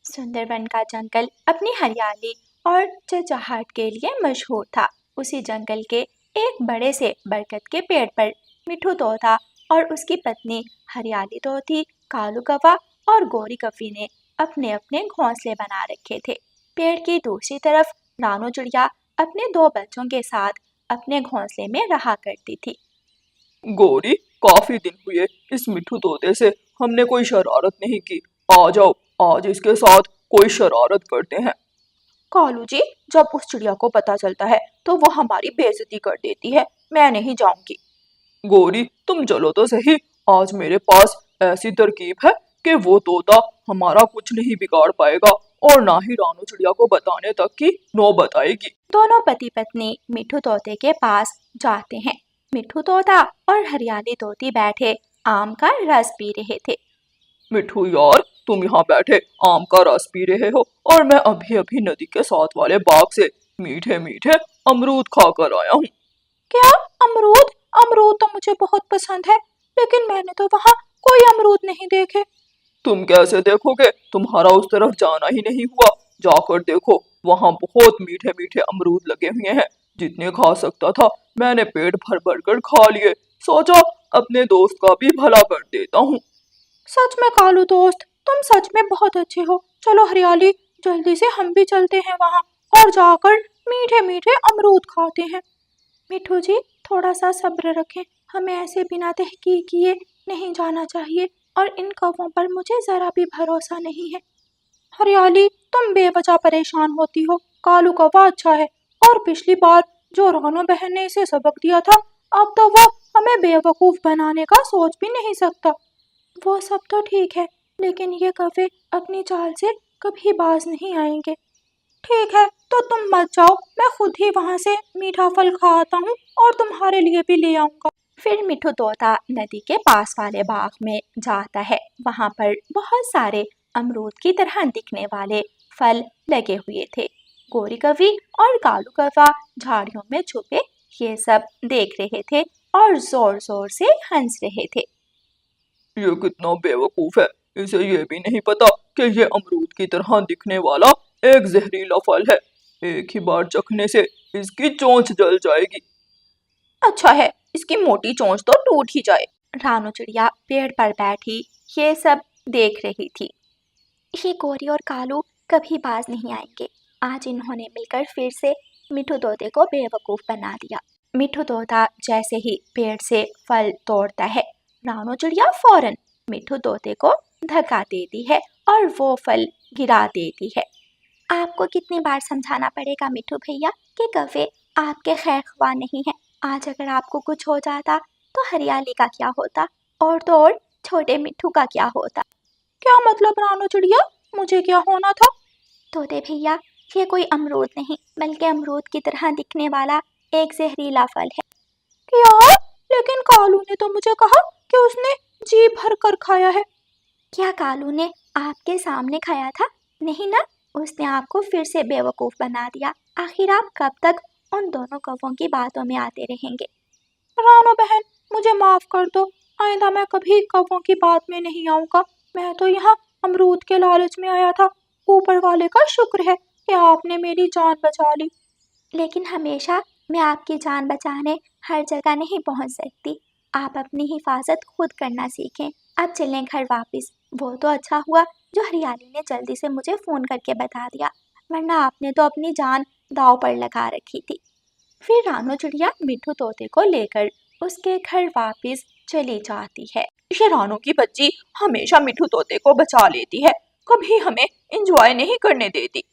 सुंदरबन का जंगल अपनी हरियाली और चहचहाट के लिए मशहूर था। उसी जंगल के एक बड़े से बरगद के पेड़ पर मिठू तोता और उसकी पत्नी हरियाली तोती, कालू कौवा और गोरी कौवी ने अपने अपने घोंसले बना रखे थे। पेड़ की दूसरी तरफ रानू चिड़िया अपने दो बच्चों के साथ अपने घोंसले में रहा करती थी। गौरी, काफी दिन हुए इस मिठू तोते से हमने कोई शरारत नहीं की। आ जाओ, आज इसके साथ कोई शरारत करते हैं। कालू जी, जब उस चिड़िया को पता चलता है तो वो हमारी बेइज्जती कर देती है। मैं नहीं जाऊंगी। गौरी, तुम चलो तो सही। आज मेरे पास ऐसी तरकीब है कि वो तोता हमारा कुछ नहीं बिगाड़ पाएगा और ना ही रानू चिड़िया को बताने तक की नौबत आएगी। दोनों पति पत्नी मिठू तोते के पास जाते हैं। मिठू तोता और हरियाली तोती बैठे आम का रस पी रहे थे। मिठू यार, तुम यहाँ बैठे आम का रस पी रहे हो और मैं अभी अभी नदी के साथ वाले बाग से मीठे मीठे अमरूद खाकर आया हूँ। क्या अमरूद? अमरूद तो मुझे बहुत पसंद है, लेकिन मैंने तो वहाँ कोई अमरूद नहीं देखे। तुम कैसे देखोगे? तुम्हारा उस तरफ जाना ही नहीं हुआ। जाकर देखो, वहाँ बहुत मीठे मीठे अमरूद लगे हुए हैं। जितने खा सकता था मैंने पेट भर भर कर खा लिए। सोचा अपने दोस्त का भी भला कर देता हूँ। सच में कालू दोस्त, तुम सच में बहुत अच्छे हो। चलो हरियाली, जल्दी से हम भी चलते हैं वहाँ और जाकर मीठे मीठे अमरूद खाते हैं। मिठू जी, थोड़ा सा सब्र रखें। हमें ऐसे बिना तहकीक किए नहीं जाना चाहिए और इन कौवों पर मुझे जरा भी भरोसा नहीं है। हरियाली, तुम बेवजह परेशान होती हो। कालू कौवा अच्छा है और पिछली बार जो रानू बहन ने इसे सबक दिया था, अब तो वो हमें बेवकूफ बनाने का सोच भी नहीं सकता। वो सब तो ठीक है, लेकिन ये कौवे अपनी चाल से कभी बाज नहीं आएंगे। ठीक है, तो तुम मत जाओ, मैं खुद ही वहाँ से मीठा फल खा आता हूँ और तुम्हारे लिए भी ले आऊंगा। फिर मिठू तोता नदी के पास वाले बाग में जाता है। वहाँ पर बहुत सारे अमरूद की तरह दिखने वाले फल लगे हुए थे। गोरी कौवी और कालू कौवा झाड़ियों में छुपे ये सब देख रहे थे और जोर जोर से हंस रहे थे। ये कितना बेवकूफ है, इसे ये भी नहीं पता कि ये अमरूद की तरह दिखने वाला एक जहरीला फल है। एक ही बार चखने से इसकी चोंच जल जाएगी। अच्छा है, इसकी मोटी चोंच तो टूट ही जाए। रानू चिड़िया पेड़ पर बैठी ये सब देख रही थी। ये गोरी और कालू कभी बाज नहीं आएंगे। आज इन्होंने मिलकर फिर से मिठू तोते को बेवकूफ बना दिया। मिठू तोता जैसे ही पेड़ से फल तोड़ता है, रानू चिड़िया फौरन मिठू तोते को धक्का देती है और वो फल गिरा देती है। आपको कितनी बार समझाना पड़ेगा मिठू भैया कि कौवे आपके खैर ख्वाह नहीं है। आज अगर आपको कुछ हो जाता तो हरियाली का क्या होता, और तो और छोटे मिठू का क्या होता। क्या मतलब रानू चिड़िया, मुझे क्या होना था? तोते भैया, ये कोई अमरूद नहीं बल्कि अमरूद की तरह दिखने वाला एक जहरीला फल है। क्या? लेकिन कालू ने तो मुझे कहा कि उसने जी भर कर खाया है। क्या कालू ने आपके सामने खाया था? नहीं ना, उसने आपको फिर से बेवकूफ बना दिया। आखिर आप कब तक उन दोनों कौवों की बातों में आते रहेंगे? रानू बहन, मुझे माफ कर दो। आइंदा मैं कभी कौवों की बात में नहीं आऊंगा। मैं तो यहाँ अमरूद के लालच में आया था। ऊपर वाले का शुक्र है कि आपने मेरी जान बचा ली। लेकिन हमेशा मैं आपकी जान बचाने हर जगह नहीं पहुँच सकती। आप अपनी हिफाजत खुद करना सीखें। अब चलें घर वापस। वो तो अच्छा हुआ जो हरियाली ने जल्दी से मुझे फ़ोन करके बता दिया, वरना आपने तो अपनी जान दांव पर लगा रखी थी। फिर रानू चिड़िया मिठू तोते को लेकर उसके घर वापस चली जाती है। ये रानू की बच्ची हमेशा मिठू तोते को बचा लेती है, कभी हमें एंजॉय नहीं करने देती।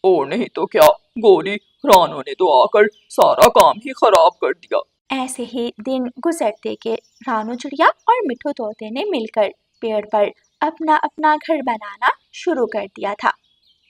और नहीं तो क्या गौरी, रानू ने तो आकर सारा काम ही खराब कर दिया। ऐसे ही दिन गुजरते के रानू चिड़िया और मिठू तोते ने मिलकर पेड़ पर अपना अपना घर बनाना शुरू कर दिया था।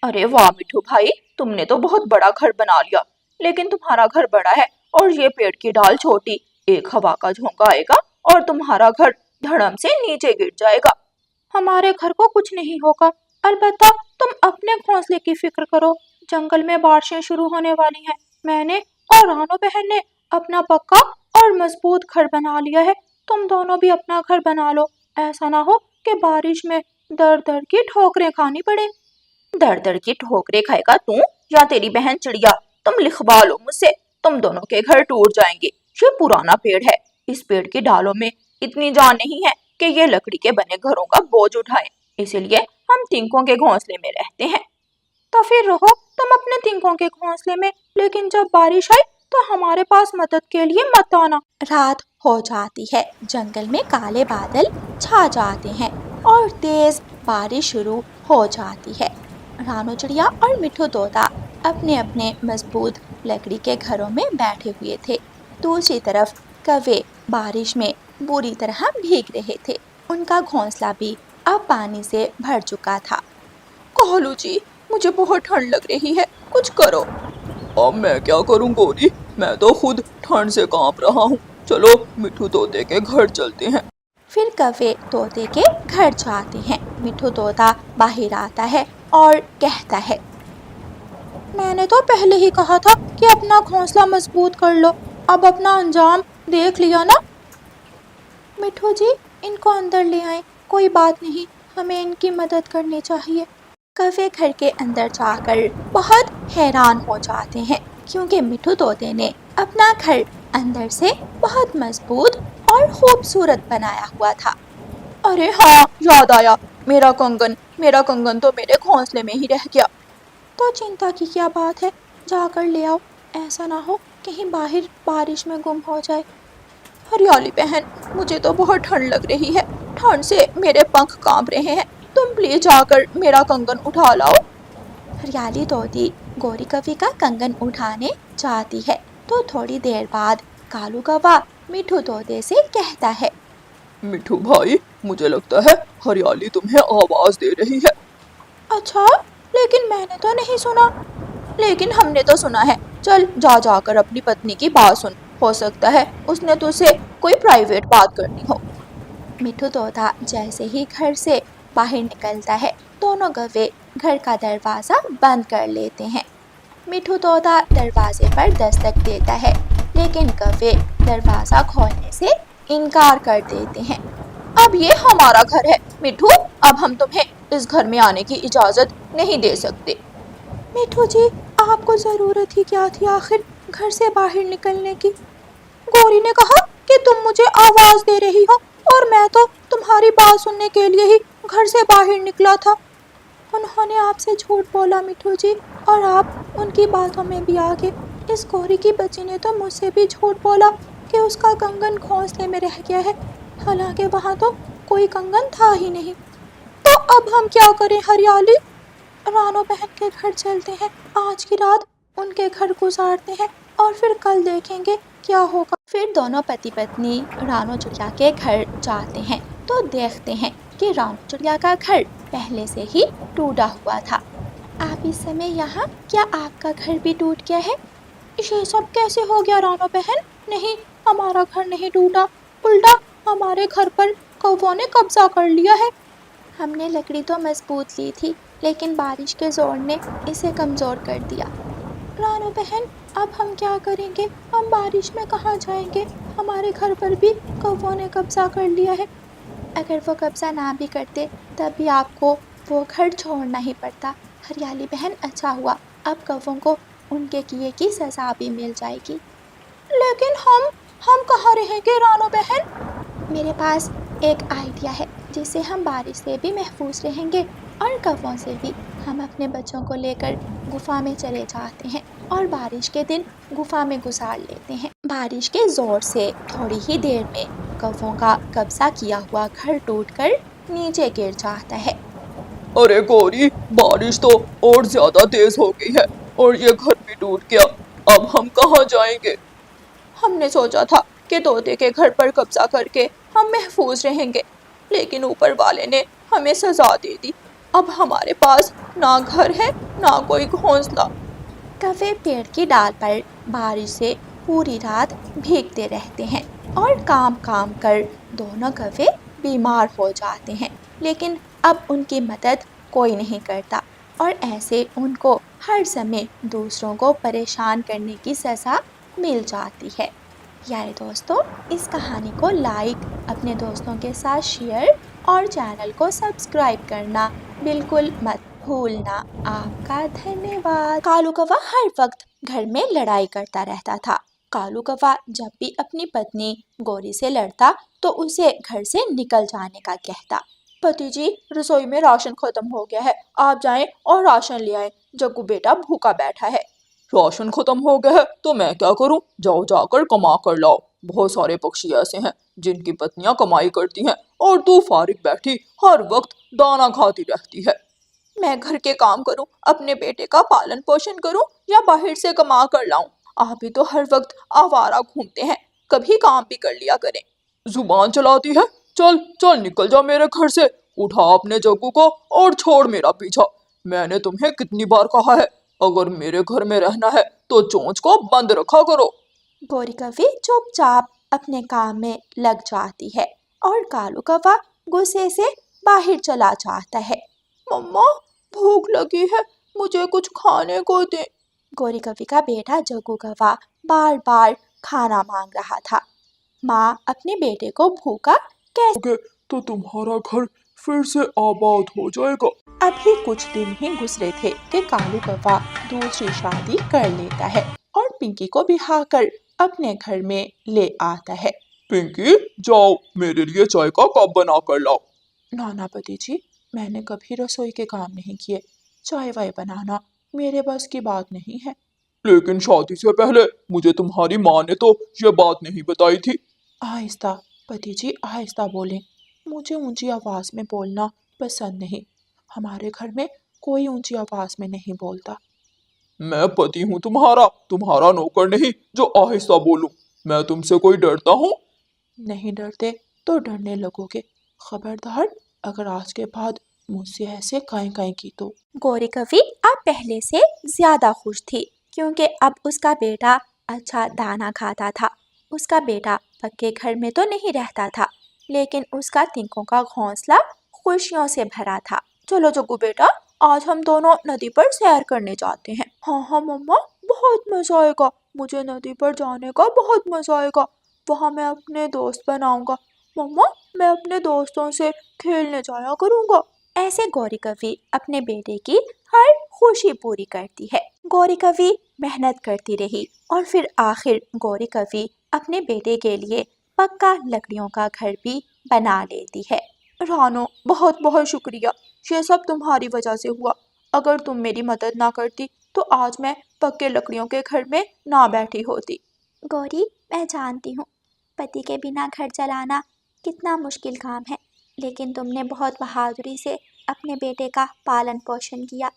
अरे वाह मिठू भाई, तुमने तो बहुत बड़ा घर बना लिया। लेकिन तुम्हारा घर बड़ा है और ये पेड़ की डाल छोटी। एक हवा का झोंका आएगा और तुम्हारा घर धड़म से नीचे गिर जाएगा। हमारे घर को कुछ नहीं होगा, अलबत्ता तुम अपने घोंसले की फिक्र करो। जंगल में बारिशें शुरू होने वाली हैं। मैंने और रानू बहन ने अपना पक्का और मजबूत घर बना लिया है। तुम दोनों भी अपना घर बना लो। ऐसा ना हो कि बारिश में दर दर की ठोकरें खानी पड़े। दर दर की ठोकरें खाएगा तू या तेरी बहन चिड़िया? तुम लिखवा लो मुझसे, तुम दोनों के घर टूट जाएंगे। ये पुराना पेड़ है, इस पेड़ की डालों में इतनी जान नहीं है कि ये लकड़ी के बने घरों का बोझ उठाए, इसीलिए हम तिनकों के घोंसले में रहते हैं। तो फिर रहो तुम अपने तिनकों के घोंसले में, लेकिन जब बारिश आई तो हमारे पास मदद के लिए मत आना। रात हो जाती है, जंगल में काले बादल छा जाते हैं और तेज बारिश शुरू हो जाती है। रानो चिड़िया और मिठू तोता अपने अपने मजबूत लकड़ी के घरों में बैठे हुए थे। दूसरी तरफ कौवे बारिश में बुरी तरह भीग रहे थे। उनका घोंसला भी अब पानी से भर चुका था। कालू जी, मुझे बहुत ठंड लग रही है, कुछ करो। अब मैं क्या करूं गोरी, मैं तो खुद ठंड से कांप रहा हूँ। चलो मिठू तोते के घर चलते हैं। फिर कौवे तोते के घर जाते हैं। मिठू तोता बाहर आता है और कहता है, मैंने तो पहले ही कहा था कि अपना घोंसला मजबूत कर लो, अब अपना अंजाम देख लिया ना। मिठू जी, इनको अंदर ले आए, कोई बात नहीं, हमें इनकी मदद करनी चाहिए। कौवे घर के अंदर जाकर बहुत हैरान हो जाते हैं, क्योंकि मिठू तोते ने अपना घर अंदर से बहुत मजबूत और खूबसूरत बनाया हुआ था। अरे हाँ, याद आया, मेरा कंगन तो मेरे घोंसले में ही रह गया। तो चिंता की क्या बात है, जाकर ले आओ, ऐसा ना हो कहीं बाहर बारिश में गुम हो जाए। हरियाली बहन, मुझे तो बहुत ठंड लग रही है, ठंड से मेरे पंख कांप रहे हैं, तुम प्लीज जाकर मेरा कंगन उठा लाओ। हरियाली तोती गोरी कौवे का कंगन उठाने जाती है, तो थोड़ी देर बाद कालू कौवा मिठू तोते से कहता है, मिठू भाई, मुझे लगता है हरियाली तुम्हें आवाज दे रही है। अच्छा, लेकिन मैंने तो नहीं सुना। लेकिन हमने तो सुना है, चल जाकर अपनी पत्नी की बात सुन, हो सकता है उसने तुझसे कोई प्राइवेट बात करनी हो। मिठू तोता जैसे ही घर से बाहर निकलता है, दोनों कौवे घर का दरवाज़ा बंद कर लेते हैं। मिठू तोता दरवाजे पर दस्तक देता है, लेकिन कौवे दरवाज़ा खोलने से इनकार कर देते हैं। अब ये हमारा घर है मिठू, अब हम तुम्हें इस घर में आने की इजाज़त नहीं दे सकते। मिठू जी, आपको ज़रूरत ही क्या थी आखिर घर से बाहर निकलने की? गौरी ने कहा कि तुम मुझे आवाज़ दे रही हो, और मैं तो तुम्हारी बात सुनने के लिए ही घर से बाहर निकला था। उन्होंने आपसे झूठ बोला मिठू जी, और आप उनकी बातों में भी आ गए। इस गौरी की बच्ची ने तो मुझसे भी झूठ बोला कि उसका कंगन घोंसले में रह गया है, हालांकि वहाँ तो कोई कंगन था ही नहीं। तो अब हम क्या करें हरियाली? रानो बहन के घर चलते हैं, आज की रात उनके घर गुजारते हैं और फिर कल देखेंगे क्या होगा। फिर दोनों पति पत्नी रानो चिड़िया के घर जाते हैं, तो देखते हैं कि रानो चिड़िया का घर पहले से ही टूटा हुआ था। आप इस समय यहाँ, क्या आपका घर भी टूट गया है? ये सब कैसे हो गया रानो बहन? नहीं, हमारा घर नहीं टूटा, उल्टा हमारे घर पर कौवों ने कब्जा कर लिया है। हमने लकड़ी तो मजबूत ली थी, लेकिन बारिश के जोर ने इसे कमज़ोर कर दिया। रानो बहन, अब हम क्या करेंगे? हम बारिश में कहाँ जाएंगे? हमारे घर पर भी कौवों ने कब्जा कर लिया है। अगर वो कब्जा ना भी करते तब भी आपको वो घर छोड़ना ही पड़ता। हरियाली बहन, अच्छा हुआ, अब कौवों को उनके किए की सज़ा भी मिल जाएगी। लेकिन हम कहाँ रहेंगे रानो बहन? मेरे पास एक आइडिया है, जिससे हम बारिश से भी महफूज रहेंगे और कौवों से भी। हम अपने बच्चों को लेकर गुफा में चले जाते हैं और बारिश के दिन गुफा में गुजार लेते हैं। बारिश के ज़ोर से थोड़ी ही देर में कौवों का कब्जा किया हुआ घर टूटकर नीचे गिर जाता है। अरे गौरी, बारिश तो और ज्यादा तेज हो गई है और ये घर भी टूट गया, अब हम कहाँ जाएंगे? हमने सोचा था कि तोते के घर पर कब्जा करके हम महफूज रहेंगे, लेकिन ऊपर वाले ने हमें सजा दे दी। अब हमारे पास ना घर है ना कोई घोंसला। कौवे पेड़ की डाल पर बारिश से पूरी रात भीगते रहते हैं और काम कर दोनों कौवे बीमार हो जाते हैं, लेकिन अब उनकी मदद कोई नहीं करता और ऐसे उनको हर समय दूसरों को परेशान करने की सज़ा मिल जाती है। यानी दोस्तों, इस कहानी को लाइक, अपने दोस्तों के साथ शेयर और चैनल को सब्सक्राइब करना बिल्कुल मत भूलना। आपका धन्यवाद। कालू कौवा हर वक्त घर में लड़ाई करता रहता था। कालू कौवा जब भी अपनी पत्नी गौरी से लड़ता तो उसे घर से निकल जाने का कहता। पति जी, रसोई में राशन खत्म हो गया है, आप जाएं और राशन ले आएं, जग्गू बेटा भूखा बैठा है। राशन खत्म हो गया है तो मैं क्या करूं? जाओ जाकर कमा कर लाओ। बहुत सारे पक्षी ऐसे हैं जिनकी पत्नियां कमाई करती हैं और तू फारिग बैठी हर वक्त दाना खाती रहती है। मैं घर के काम करूं, अपने बेटे का पालन पोषण करूं या बाहर से कमा कर लाऊं? आप भी तो हर वक्त आवारा घूमते हैं, कभी काम भी कर लिया करें। जुबान चलाती है? चल चल निकल जा मेरे घर से। उठा अपने जग्गू को और छोड़ मेरा पीछा। मैंने तुम्हें कितनी बार कहा है, अगर मेरे घर में रहना है तो चोंच को बंद रखा करो। गौरी कौवी चुपचाप अपने काम में लग जाती है और कालू कौवा गुस्से से बाहर चला जाता है। मम्मा, भूख लगी है, मुझे कुछ खाने को दे। गौरी कौवी का बेटा जग्गू कौवा बार बार खाना मांग रहा था। माँ अपने बेटे को भूखा कैसे तो तुम्हारा घर फिर से आबाद हो जाएगा। अभी कुछ दिन ही गुजरे थे कि कालू कौवा दूसरी शादी कर लेता है और पिंकी को बिहा कर अपने घर में ले आता है। पिंकी, जाओ मेरे लिए चाय का कप बना कर लाओ। नाना पति जी, मैंने कभी रसोई के काम नहीं किए, चाय वाय बनाना मेरे बस की बात नहीं है। लेकिन शादी से पहले मुझे तुम्हारी माँ ने तो ये बात नहीं बताई थी। आहिस्ता पति जी, आहिस्ता बोलें, मुझे ऊंची आवाज में बोलना पसंद नहीं। हमारे घर में कोई ऊंची आवाज में नहीं बोलता। मैं पति हूँ तुम्हारा, तुम्हारा नौकर नहीं जो आहिस्ता बोलूं। मैं तुमसे कोई डरता हूँ? नहीं डरते तो डरने लगोगे। खबरदार, अगर आज के बाद मुझसे ऐसे काई काई की तो। गौरी कौवी अब पहले से ज्यादा खुश थी क्योंकि अब उसका बेटा अच्छा दाना खाता था। उसका बेटा पक्के घर में तो नहीं रहता था, लेकिन उसका तिनकों का घोंसला खुशियों से भरा था। चलो जग्गू बेटा, आज हम दोनों नदी पर सैर करने जाते हैं। हाँ हाँ मम्मा, बहुत मजा आएगा, मुझे नदी पर जाने का बहुत मजा आएगा। वहाँ मैं अपने दोस्त बनाऊंगा। मम्मा, मैं अपने दोस्तों से खेलने जाया करूंगा। ऐसे गौरी कौवी अपने बेटे की हर खुशी पूरी करती है। गौरी कौवी मेहनत करती रही और फिर आखिर गौरी कौवी अपने बेटे के लिए पक्का लकड़ियों का घर भी बना लेती है। रानो, बहुत बहुत शुक्रिया, ये सब तुम्हारी वजह से हुआ। अगर तुम मेरी मदद ना करती तो आज मैं पक्के लकड़ियों के घर में ना बैठी होती। गौरी, मैं जानती हूँ पति के बिना घर चलाना कितना मुश्किल काम है, लेकिन तुमने बहुत बहादुरी से अपने बेटे का पालन पोषण किया।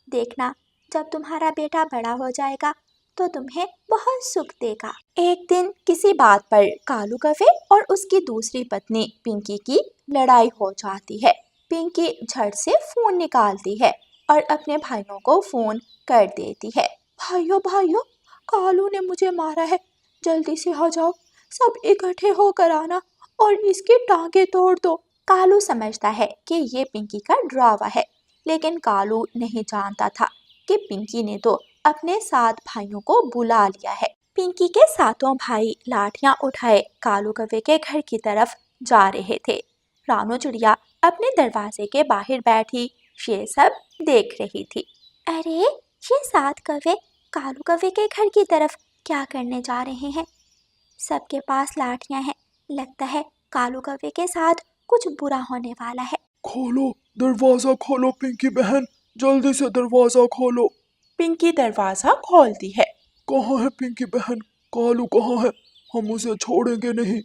देखना, जब तुम्हारा बेटा बड़ा हो जाएगा तो तुम्हें बहुत सुख देगा। एक दिन किसी बात पर कालू कौवे और उसकी दूसरी पत्नी पिंकी की लड़ाई हो जाती है। पिंकी झट से फोन निकालती है और अपने भाइयों को फोन कर देती है। भाइयों भाइयों, कालू ने मुझे मारा है, जल्दी से आ जाओ, सब इकट्ठे होकर आना और इसकी टांगे तोड़ दो। कालू समझता है कि ये पिंकी का ड्रावा है, लेकिन कालू नहीं जानता था कि पिंकी ने तो अपने 7 भाइयों को बुला लिया है। पिंकी के 7 भाई लाठियां उठाए कालू कौवे के घर की तरफ जा रहे थे। रानो चिड़िया अपने दरवाजे के बाहर बैठी ये सब देख रही थी। अरे, ये 7 कौवे कालू कौवे के घर की तरफ क्या करने जा रहे हैं? सबके पास लाठियां हैं, लगता है कालू कौवे के साथ कुछ बुरा होने वाला है। खोलो, दरवाजा खोलो पिंकी बहन, जल्दी से दरवाजा खोलो। पिंकी दरवाजा खोलती है। कहाँ है पिंकी बहन? कालू कहाँ है? हम उसे छोड़ेंगे नहीं।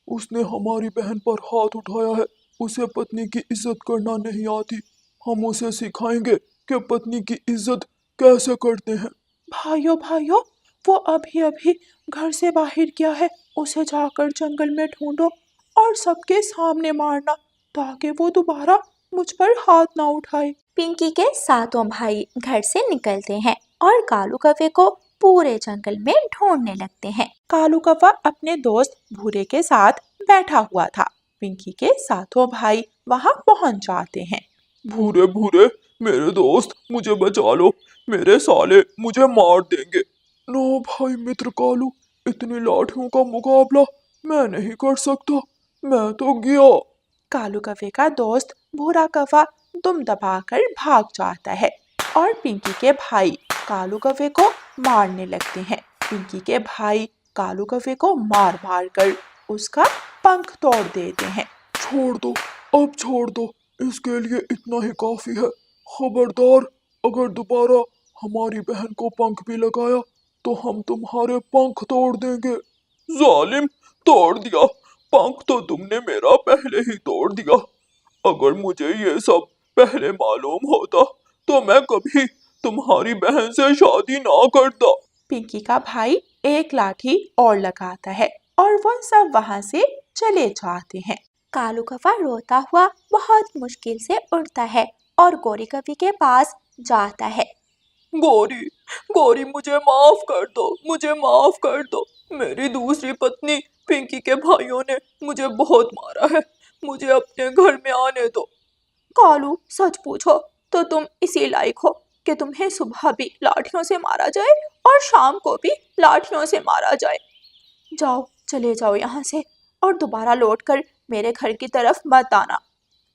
उसने हमारी बहन पर हाथ उठाया है। उसे पत्नी की इज्जत करना नहीं आती। हम उसे सिखाएंगे कि पत्नी की इज्जत कैसे करते हैं। भाइयों भाइयों, वो अभी अभी घर से बाहर गया है, उसे जाकर जंगल में ढूंढो और सबके सामने मारना ताकि वो दोबारा मुझ पर हाथ ना उठाए। पिंकी के 7 भाई घर से निकलते हैं और कालू कौवे को पूरे जंगल में ढूंढने लगते हैं। कालू कौवा अपने दोस्त भूरे के साथ बैठा हुआ था। पिंकी के 7 भाई वहां पहुंच जाते हैं। भूरे भूरे, मेरे दोस्त, मुझे बचा लो, मेरे साले मुझे मार देंगे। नो भाई मित्र कालू, इतनी लाठियों का मुकाबला मैं नहीं कर सकता, मैं तो गया। कालू कौवे का दोस्त भूरा कौवा दुम दबाकर भाग जाता है और पिंकी के भाई कालू कौवे को मारने लगते हैं। पिंकी के भाई कालू कौवे को मार मार कर उसका पंख तोड़ देते हैं। छोड़ दो, अब छोड़ दो, इसके लिए इतना ही काफी है। खबरदार, अगर दोबारा हमारी बहन को पंख भी लगाया तो हम तुम्हारे पंख तोड़ देंगे। जालिम, तोड़ दिया पंख तो तुमने मेरा पहले ही तोड़ दिया। अगर मुझे ये सब पहले मालूम होता तो मैं कभी तुम्हारी बहन से शादी ना करता। पिंकी का भाई एक लाठी और लगाता है और वो सब वहां से चले जाते हैं। कालू कौवा रोता हुआ बहुत मुश्किल से उठता है और गौरी कवि के पास जाता है। गौरी, गौरी, मुझे माफ कर दो, मुझे माफ कर दो। मेरी दूसरी पत्नी पिंकी के भाइयों ने मुझे बहुत मारा है, मुझे अपने घर में आने दो। कालू, सच पूछो तो तुम इसी लायक हो कि तुम्हें सुबह भी लाठियों से मारा जाए और शाम को भी लाठियों से मारा जाए। जाओ, चले जाओ यहाँ से और दोबारा लौटकर मेरे घर की तरफ मत आना।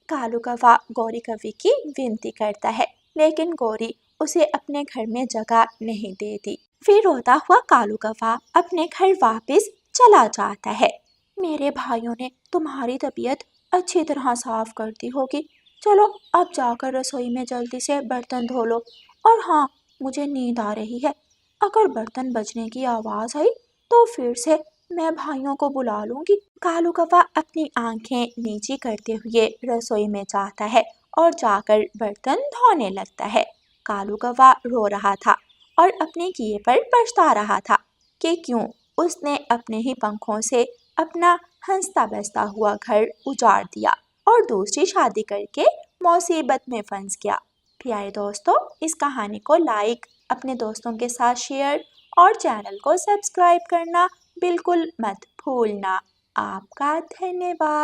कालू कौवा गौरी कवि की विनती करता है, लेकिन गौरी उसे अपने घर में जगह नहीं देती। फिर रोता हुआ कालू कौवा अपने घर वापस चला जाता है। मेरे भाइयों ने तुम्हारी तबीयत अच्छी तरह साफ कर दी होगी, चलो अब जाकर रसोई में जल्दी से बर्तन धो लो। और हाँ, मुझे नींद आ रही है, अगर बर्तन बजने की आवाज़ आई तो फिर से मैं भाइयों को बुला लूंगी। कालू कौवा अपनी आंखें नीची करते हुए रसोई में जाता है और जाकर बर्तन धोने लगता है। कालू कौवा रो रहा था और अपने किए पर पछता रहा था कि क्यों उसने अपने ही पंखों से अपना हंसता बसता हुआ घर उजाड़ दिया और दूसरी शादी करके मुसीबत में फंस गया। प्यारे दोस्तों, इस कहानी को लाइक, अपने दोस्तों के साथ शेयर और चैनल को सब्सक्राइब करना बिल्कुल मत भूलना। आपका धन्यवाद।